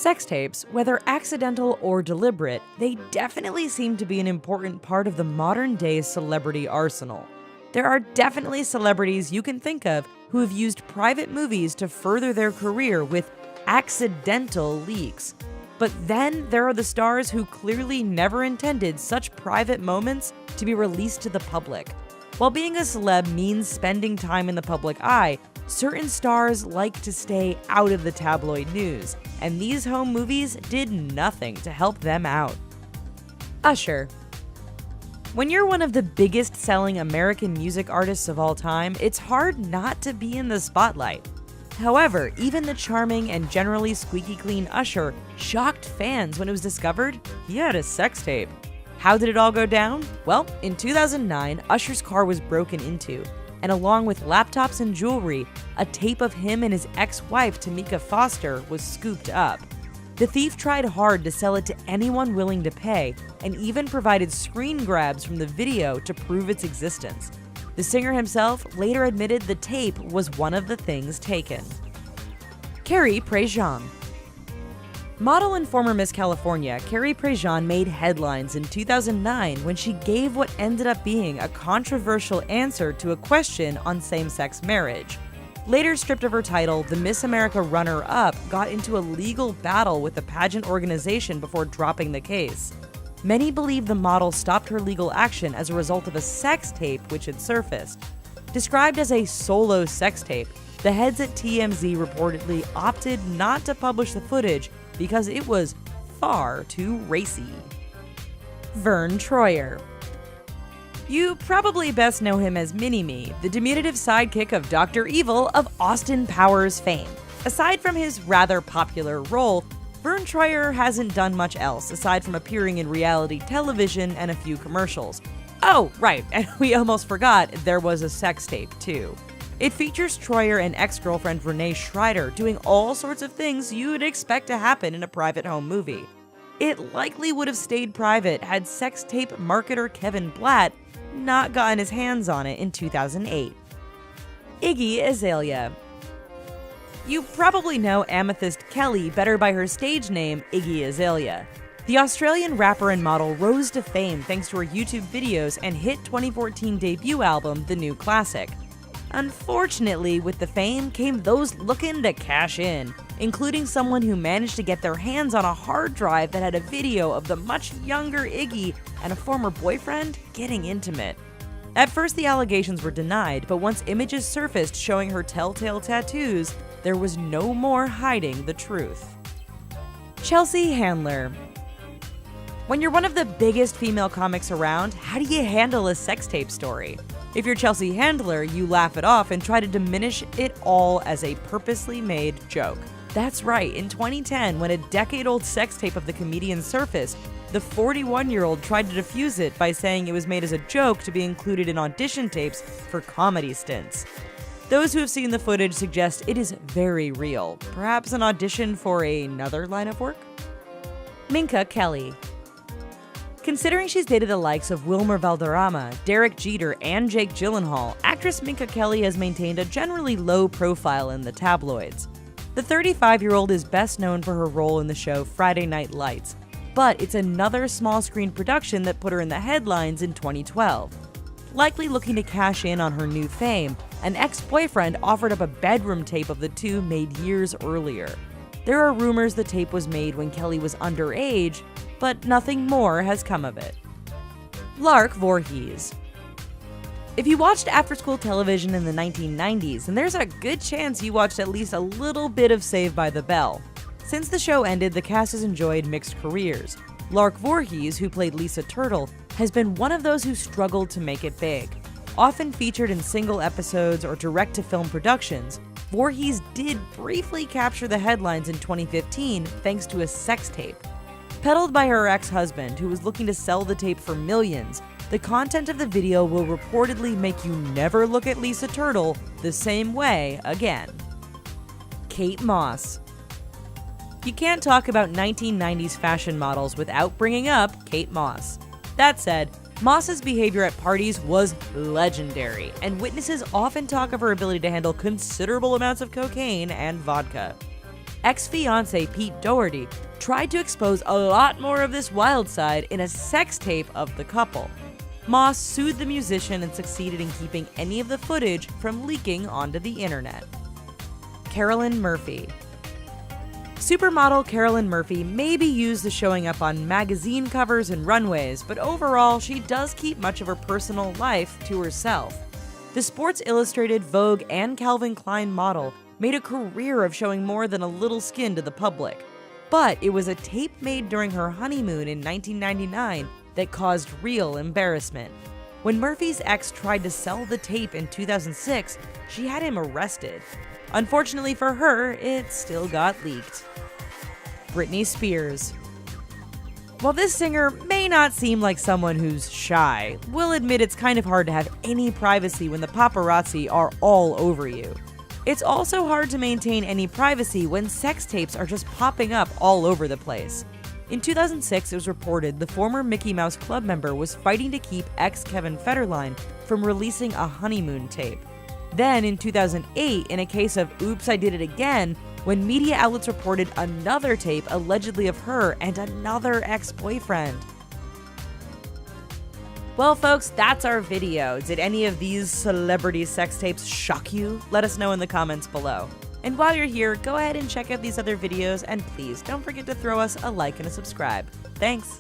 Sex tapes, whether accidental or deliberate, they definitely seem to be an important part of the modern-day celebrity arsenal. There are definitely celebrities you can think of who have used private movies to further their career with accidental leaks. But then there are the stars who clearly never intended such private moments to be released to the public. While being a celeb means spending time in the public eye, certain stars like to stay out of the tabloid news, and these home movies did nothing to help them out. Usher. When you're one of the biggest selling American music artists of all time, it's hard not to be in the spotlight. However, even the charming and generally squeaky clean Usher shocked fans when it was discovered he had a sex tape. How did it all go down? Well, in 2009, Usher's car was broken into, and along with laptops and jewelry, a tape of him and his ex-wife, Tamika Foster, was scooped up. The thief tried hard to sell it to anyone willing to pay, and even provided screen grabs from the video to prove its existence. The singer himself later admitted the tape was one of the things taken. Carrie Prejean. Model and former Miss California, Carrie Prejean made headlines in 2009 when she gave what ended up being a controversial answer to a question on same-sex marriage. Later stripped of her title, the Miss America runner-up got into a legal battle with the pageant organization before dropping the case. Many believe the model stopped her legal action as a result of a sex tape which had surfaced. Described as a solo sex tape, the heads at TMZ reportedly opted not to publish the footage because it was far too racy. Vern Troyer. You probably best know him as Mini-Me, the diminutive sidekick of Dr. Evil of Austin Powers fame. Aside from his rather popular role, Vern Troyer hasn't done much else aside from appearing in reality television and a few commercials. Oh, right, and we almost forgot there was a sex tape, too. It features Troyer and ex-girlfriend Renee Schreider doing all sorts of things you'd expect to happen in a private home movie. It likely would have stayed private had sex tape marketer Kevin Blatt not gotten his hands on it in 2008. Iggy Azalea. You probably know Amethyst Kelly better by her stage name, Iggy Azalea. The Australian rapper and model rose to fame thanks to her YouTube videos and hit 2014 debut album, The New Classic. Unfortunately, with the fame came those looking to cash in, including someone who managed to get their hands on a hard drive that had a video of the much younger Iggy and a former boyfriend getting intimate. At first, the allegations were denied, but once images surfaced showing her telltale tattoos, there was no more hiding the truth. Chelsea Handler. When you're one of the biggest female comics around, how do you handle a sex tape story? If you're Chelsea Handler, you laugh it off and try to diminish it all as a purposely made joke. That's right, in 2010, when a decade-old sex tape of the comedian surfaced, the 41-year-old tried to defuse it by saying it was made as a joke to be included in audition tapes for comedy stints. Those who have seen the footage suggest it is very real, perhaps an audition for another line of work? Minka Kelly. Considering she's dated the likes of Wilmer Valderrama, Derek Jeter, and Jake Gyllenhaal, actress Minka Kelly has maintained a generally low profile in the tabloids. The 35-year-old is best known for her role in the show Friday Night Lights, but it's another small-screen production that put her in the headlines in 2012. Likely looking to cash in on her new fame, an ex-boyfriend offered up a bedroom tape of the two made years earlier. There are rumors the tape was made when Kelly was underage, but nothing more has come of it. Lark Voorhees. If you watched after-school television in the 1990s, then there's a good chance you watched at least a little bit of Saved by the Bell. Since the show ended, the cast has enjoyed mixed careers. Lark Voorhees, who played Lisa Turtle, has been one of those who struggled to make it big. Often featured in single episodes or direct-to-film productions, Voorhees did briefly capture the headlines in 2015 thanks to a sex tape. Peddled by her ex-husband, who was looking to sell the tape for millions, the content of the video will reportedly make you never look at Lisa Turtle the same way again. Kate Moss. You can't talk about 1990s fashion models without bringing up Kate Moss. That said, Moss's behavior at parties was legendary, and witnesses often talk of her ability to handle considerable amounts of cocaine and vodka. Ex-fiancé Pete Doherty tried to expose a lot more of this wild side in a sex tape of the couple. Moss sued the musician and succeeded in keeping any of the footage from leaking onto the internet. Carolyn Murphy. Supermodel Carolyn Murphy may be used as showing up on magazine covers and runways, but overall, she does keep much of her personal life to herself. The Sports Illustrated, Vogue, and Calvin Klein model made a career of showing more than a little skin to the public. But it was a tape made during her honeymoon in 1999 that caused real embarrassment. When Murphy's ex tried to sell the tape in 2006, she had him arrested. Unfortunately for her, it still got leaked. Britney Spears. While this singer may not seem like someone who's shy, we'll admit it's kind of hard to have any privacy when the paparazzi are all over you. It's also hard to maintain any privacy when sex tapes are just popping up all over the place. In 2006, it was reported the former Mickey Mouse Club member was fighting to keep ex Kevin Federline from releasing a honeymoon tape. Then, in 2008, in a case of Oops, I Did It Again, when media outlets reported another tape allegedly of her and another ex-boyfriend. Well, folks, that's our video. Did any of these celebrity sex tapes shock you? Let us know in the comments below. And while you're here, go ahead and check out these other videos, and please don't forget to throw us a like and a subscribe. Thanks!